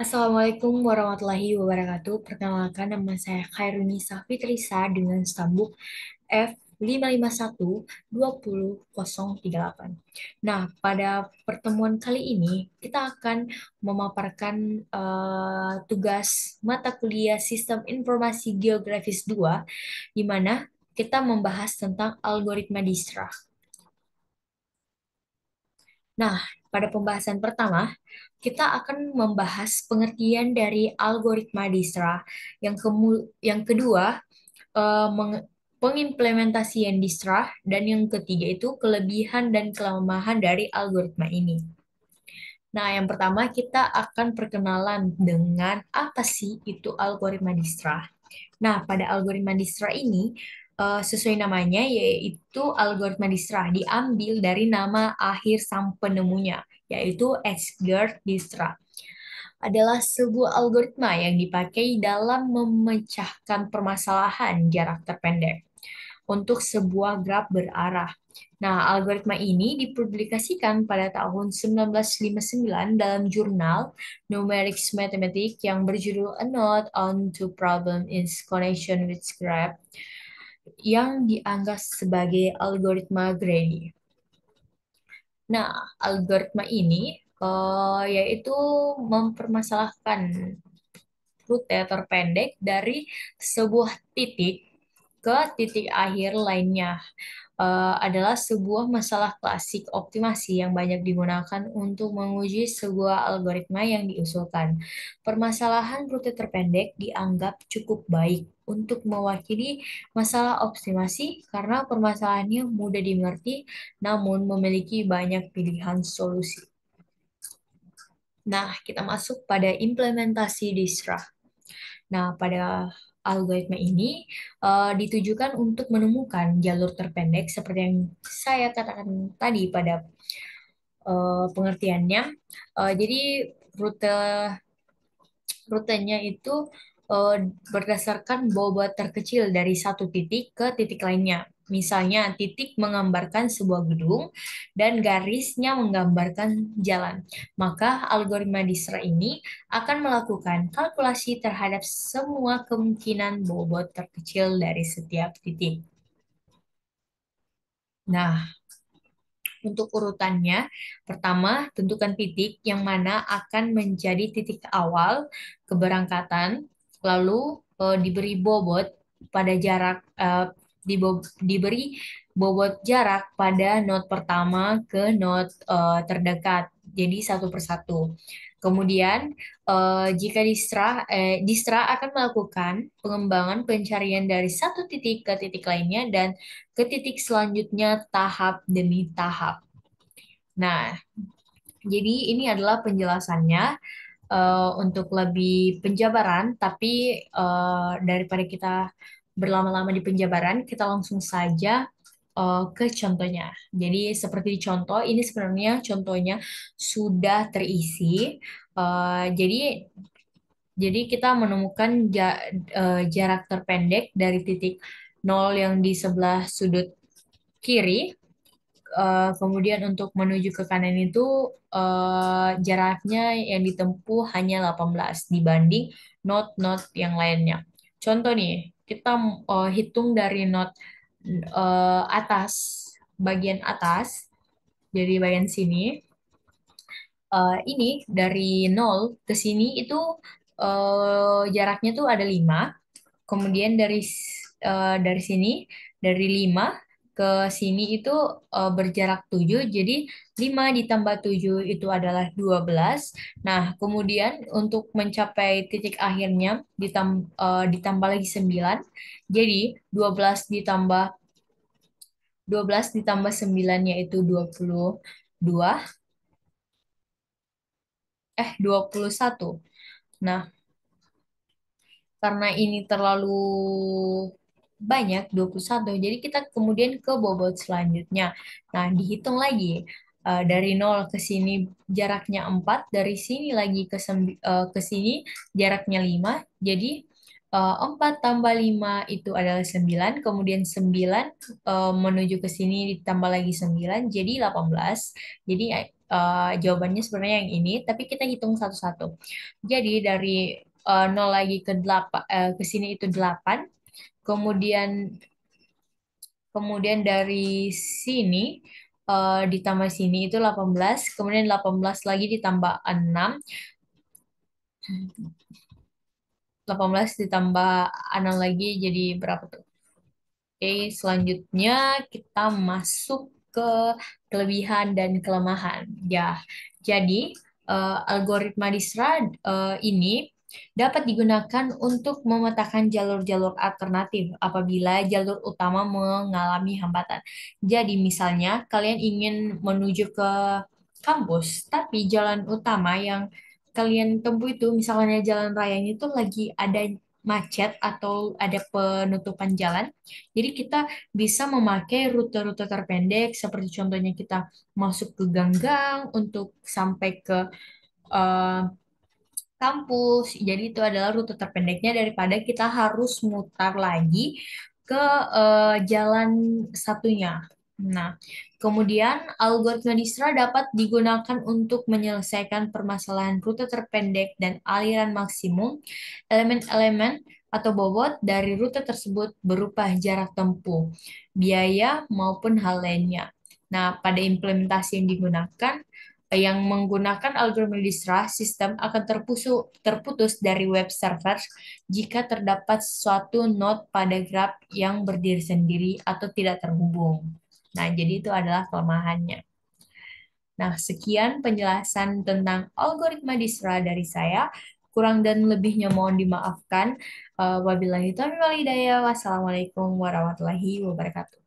Assalamualaikum warahmatullahi wabarakatuh. Perkenalkan nama saya Khairuni Safitrisa dengan stambuk F551-20038. Nah, pada pertemuan kali ini kita akan memaparkan tugas mata kuliah Sistem Informasi Geografis 2 di mana kita membahas tentang algoritma Dijkstra. Nah, pada pembahasan pertama, kita akan membahas pengertian dari algoritma Dijkstra. Yang kedua, pengimplementasian Dijkstra, dan yang ketiga itu kelebihan dan kelemahan dari algoritma ini. Nah, yang pertama kita akan perkenalan dengan apa sih itu algoritma Dijkstra. Nah, pada algoritma Dijkstra ini, sesuai namanya yaitu algoritma Dijkstra diambil dari nama akhir sang penemunya, yaitu Edgar Dijkstra. Adalah sebuah algoritma yang dipakai dalam memecahkan permasalahan jarak terpendek untuk sebuah graf berarah. Nah, algoritma ini dipublikasikan pada tahun 1959 dalam jurnal Numerics Mathematics yang berjudul A Note on Two Problems in Connection with Graph yang dianggap sebagai algoritma Grady. Nah, algoritma ini yaitu mempermasalahkan rute terpendek dari sebuah titik ke titik akhir lainnya. Adalah sebuah masalah klasik optimasi yang banyak digunakan untuk menguji sebuah algoritma yang diusulkan. Permasalahan rute terpendek dianggap cukup baik untuk mewakili masalah optimasi karena permasalahannya mudah dimengerti namun memiliki banyak pilihan solusi. Nah, kita masuk pada implementasi Dijkstra. Nah, pada algoritma ini ditujukan untuk menemukan jalur terpendek seperti yang saya katakan tadi pada pengertiannya. Jadi rute rutenya itu eh, berdasarkan bobot terkecil dari satu titik ke titik lainnya. Misalnya, titik menggambarkan sebuah gedung dan garisnya menggambarkan jalan. Maka algoritma Dijkstra ini akan melakukan kalkulasi terhadap semua kemungkinan bobot terkecil dari setiap titik. Nah, untuk urutannya, pertama, tentukan titik yang mana akan menjadi titik awal keberangkatan, lalu diberi bobot pada jarak diberi bobot jarak pada node pertama ke node terdekat. Jadi satu persatu. Kemudian, jika Dijkstra akan melakukan pengembangan pencarian dari satu titik ke titik lainnya dan ke titik selanjutnya tahap demi tahap. Nah, jadi ini adalah penjelasannya untuk lebih penjabaran, tapi daripada kita berlama-lama di penjabaran, kita langsung saja ke contohnya. Jadi seperti di contoh, ini sebenarnya contohnya sudah terisi. Jadi kita menemukan jarak terpendek dari titik nol yang di sebelah sudut kiri. Kemudian untuk menuju ke kanan itu jaraknya yang ditempuh hanya 18 dibanding not yang lainnya. Contoh nih, kita hitung dari not atas, bagian atas, jadi bagian sini. Ini dari nol ke sini itu jaraknya tuh ada 5. Kemudian dari sini, dari 5 ke sini itu berjarak 7. Jadi 5 ditambah 7 itu adalah 12. Nah, kemudian untuk mencapai titik akhirnya ditambah lagi 9. Jadi 12 ditambah 9 yaitu 22, 21. Nah, karena ini terlalu banyak 21, jadi kita kemudian ke bobot selanjutnya. Nah, dihitung lagi. Dari nol ke sini jaraknya 4, dari sini lagi ke sini jaraknya 5. Jadi 4 tambah 5 itu adalah 9, kemudian 9 menuju ke sini ditambah lagi 9 jadi 18. Jadi jawabannya sebenarnya yang ini, tapi kita hitung satu-satu. Jadi dari 0 lagi ke 8, ke sini itu 8, kemudian kemudian dari sini ditambah sini itu 18, kemudian 18 lagi ditambah 6, 18 ditambah 6 lagi jadi berapa tuh? Oke, selanjutnya kita masuk ke kelebihan dan kelemahan. Ya, jadi algoritma Disra ini dapat digunakan untuk memetakan jalur-jalur alternatif apabila jalur utama mengalami hambatan. Jadi, misalnya kalian ingin menuju ke kampus, tapi jalan utama yang kalian tempuh itu, misalnya jalan rayanya itu lagi ada macet atau ada penutupan jalan. Jadi kita bisa memakai rute-rute terpendek seperti contohnya kita masuk ke gang-gang untuk sampai ke eh, kampus. Jadi itu adalah rute terpendeknya daripada kita harus mutar lagi ke jalan satunya. Nah, kemudian algoritma Dijkstra dapat digunakan untuk menyelesaikan permasalahan rute terpendek dan aliran maksimum elemen-elemen atau bobot dari rute tersebut berupa jarak tempuh, biaya maupun hal lainnya. Nah, pada implementasi yang digunakan, yang menggunakan algoritma Dijkstra, sistem akan terputus dari web server jika terdapat suatu node pada graf yang berdiri sendiri atau tidak terhubung. Nah, jadi itu adalah kelemahannya. Nah, sekian penjelasan tentang algoritma Dijkstra dari saya. Kurang dan lebihnya mohon dimaafkan. Wabillahi taufiq wal hidayah. Wassalamualaikum warahmatullahi wabarakatuh.